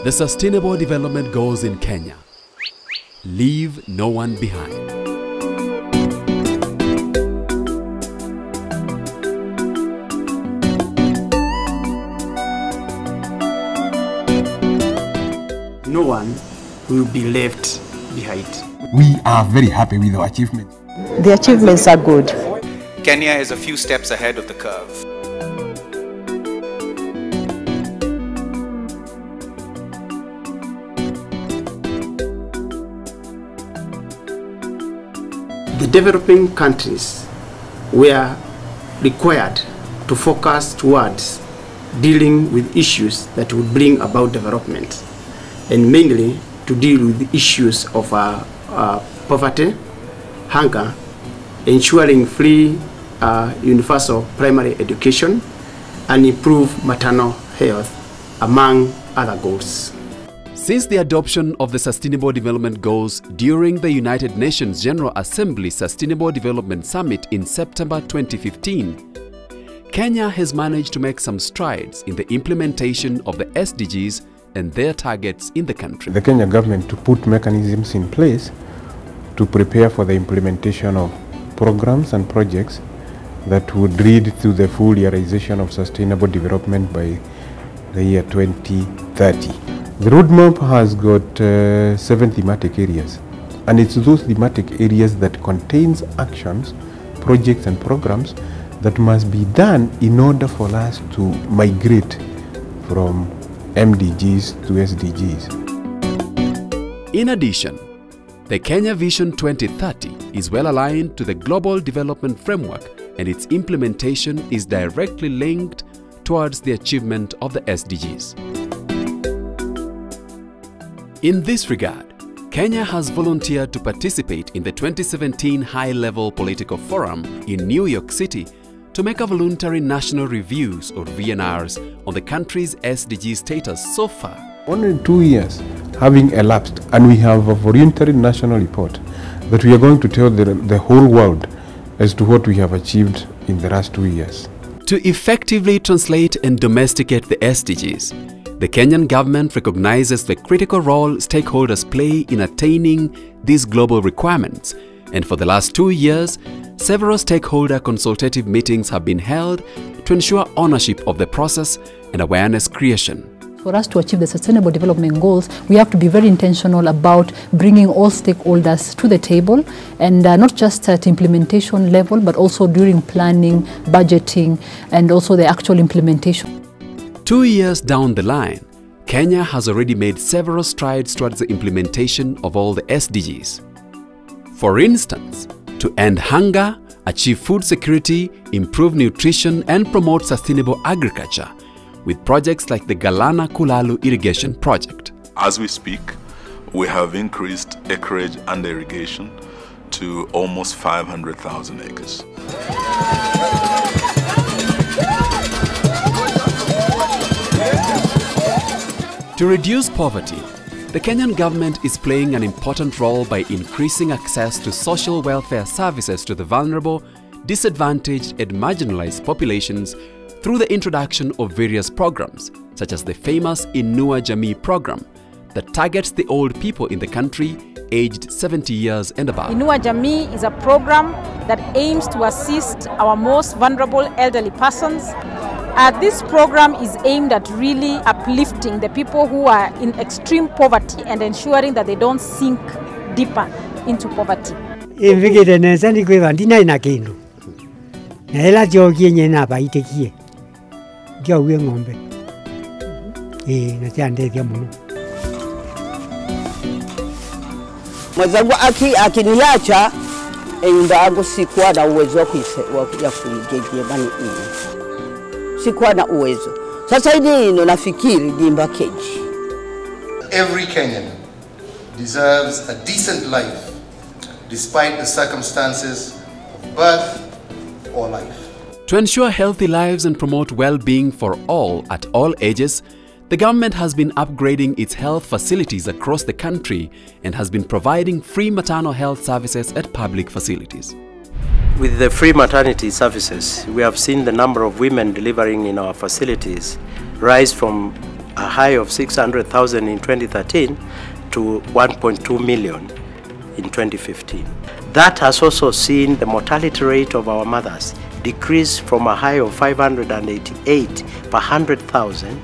The Sustainable Development Goals in Kenya. Leave no one behind. No one will be left behind. We are very happy with our achievements. The achievements are good. Kenya is a few steps ahead of the curve. The developing countries were required to focus towards dealing with issues that would bring about development, and mainly to deal with the issues of poverty, hunger, ensuring free universal primary education, and improve maternal health, among other goals. Since the adoption of the Sustainable Development Goals during the United Nations General Assembly Sustainable Development Summit in September 2015, Kenya has managed to make some strides in the implementation of the SDGs and their targets in the country. The Kenya government to put mechanisms in place to prepare for the implementation of programs and projects that would lead to the full realization of sustainable development by the year 2030. The roadmap has got 7 thematic areas, and it's those thematic areas that contains actions, projects and programs that must be done in order for us to migrate from MDGs to SDGs. In addition, the Kenya Vision 2030 is well aligned to the Global Development Framework, and its implementation is directly linked towards the achievement of the SDGs. In this regard, Kenya has volunteered to participate in the 2017 High-Level Political Forum in New York City to make a voluntary national reviews, or VNRs, on the country's SDG status so far. Only 2 years having elapsed, and we have a voluntary national report that we are going to tell the whole world as to what we have achieved in the last 2 years. To effectively translate and domesticate the SDGs, the Kenyan government recognizes the critical role stakeholders play in attaining these global requirements, and for the last 2 years, several stakeholder consultative meetings have been held to ensure ownership of the process and awareness creation. For us to achieve the Sustainable Development Goals, we have to be very intentional about bringing all stakeholders to the table, and not just at implementation level, but also during planning, budgeting, and also the actual implementation. 2 years down the line, Kenya has already made several strides towards the implementation of all the SDGs. For instance, to end hunger, achieve food security, improve nutrition, and promote sustainable agriculture, with projects like the Galana Kulalu Irrigation Project. As we speak, we have increased acreage and irrigation to almost 500,000 acres. To reduce poverty, the Kenyan government is playing an important role by increasing access to social welfare services to the vulnerable, disadvantaged and marginalized populations through the introduction of various programs, such as the famous Inua Jamii program that targets the old people in the country aged 70 years and above. Inua Jamii is a program that aims to assist our most vulnerable elderly persons. This program is aimed at really uplifting the people who are in extreme poverty and ensuring that they don't sink deeper into poverty. Mwenzangu akiniacha nyumba yangu sikuwa na uwezo wa kuigegea bani sikuwa na uwezo. Sasa hivi nafikiri jimba keji. Every Kenyan deserves a decent life despite the circumstances of birth or life. To ensure healthy lives and promote well-being for all at all ages, the government has been upgrading its health facilities across the country and has been providing free maternal health services at public facilities. With the free maternity services, we have seen the number of women delivering in our facilities rise from a high of 600,000 in 2013 to 1.2 million in 2015. That has also seen the mortality rate of our mothers decrease from a high of 588 per 100,000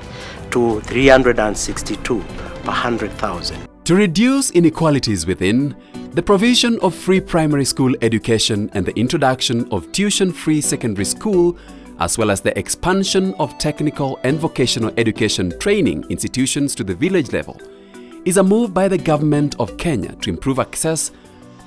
to 362 per 100,000. To reduce inequalities within, the provision of free primary school education and the introduction of tuition-free secondary school, as well as the expansion of technical and vocational education training institutions to the village level, is a move by the government of Kenya to improve access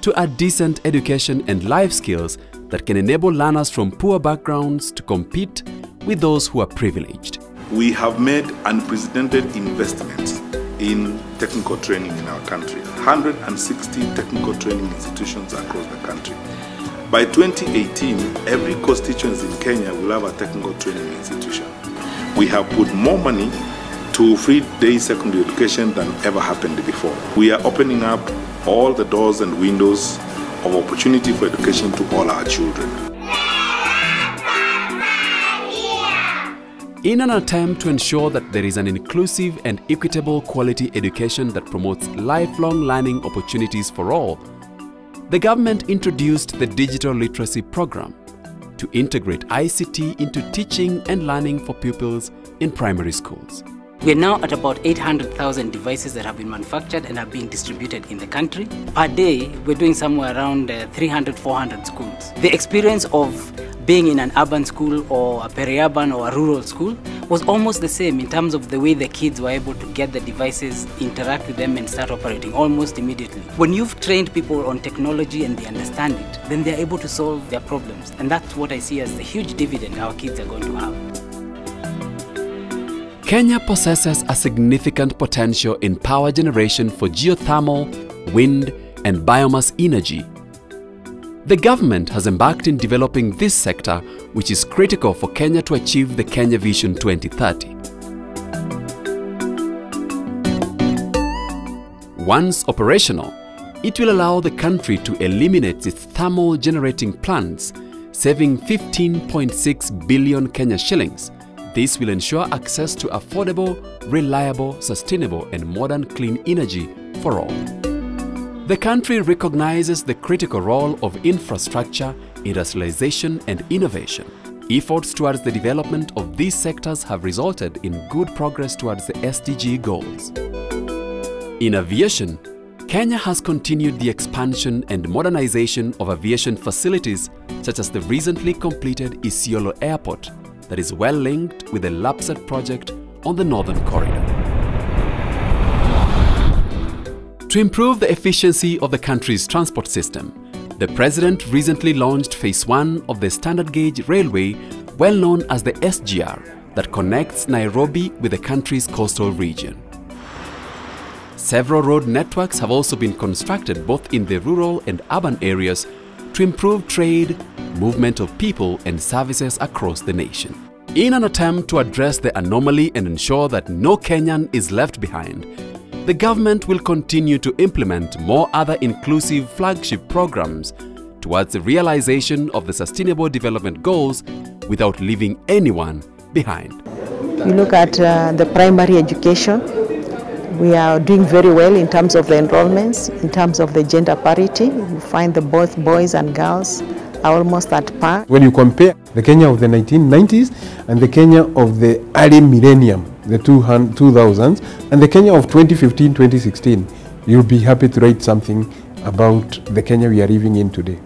to a decent education and life skills that can enable learners from poor backgrounds to compete with those who are privileged. We have made unprecedented investments in technical training in our country. 160 technical training institutions across the country. By 2018, every constituency in Kenya will have a technical training institution. We have put more money to free day secondary education than ever happened before. We are opening up all the doors and windows of opportunity for education to all our children. In an attempt to ensure that there is an inclusive and equitable quality education that promotes lifelong learning opportunities for all, the government introduced the Digital Literacy Program to integrate ICT into teaching and learning for pupils in primary schools. We're now at about 800,000 devices that have been manufactured and are being distributed in the country. Per day, we're doing somewhere around 300, 400 schools. The experience of being in an urban school or a peri-urban or a rural school was almost the same in terms of the way the kids were able to get the devices, interact with them and start operating almost immediately. When you've trained people on technology and they understand it, then they're able to solve their problems. And that's what I see as the huge dividend our kids are going to have. Kenya possesses a significant potential in power generation for geothermal, wind and biomass energy. The government has embarked in developing this sector, which is critical for Kenya to achieve the Kenya Vision 2030. Once operational, it will allow the country to eliminate its thermal generating plants, saving 15.6 billion Kenya shillings. This will ensure access to affordable, reliable, sustainable and modern clean energy for all. The country recognizes the critical role of infrastructure, industrialization and innovation. Efforts towards the development of these sectors have resulted in good progress towards the SDG goals. In aviation, Kenya has continued the expansion and modernization of aviation facilities such as the recently completed Isiolo Airport that is well linked with the LAPSET project on the Northern Corridor. To improve the efficiency of the country's transport system, the President recently launched Phase 1 of the standard gauge railway, well known as the SGR, that connects Nairobi with the country's coastal region. Several road networks have also been constructed both in the rural and urban areas to improve trade, movement of people and services across the nation. In an attempt to address the anomaly and ensure that no Kenyan is left behind, the government will continue to implement more other inclusive flagship programs towards the realization of the Sustainable Development Goals without leaving anyone behind. You look at the primary education, we are doing very well in terms of the enrollments, in terms of the gender parity. You find that both boys and girls are almost at par. When you compare the Kenya of the 1990s and the Kenya of the early millennium, the 2000s, and the Kenya of 2015-2016, you'll be happy to write something about the Kenya we are living in today.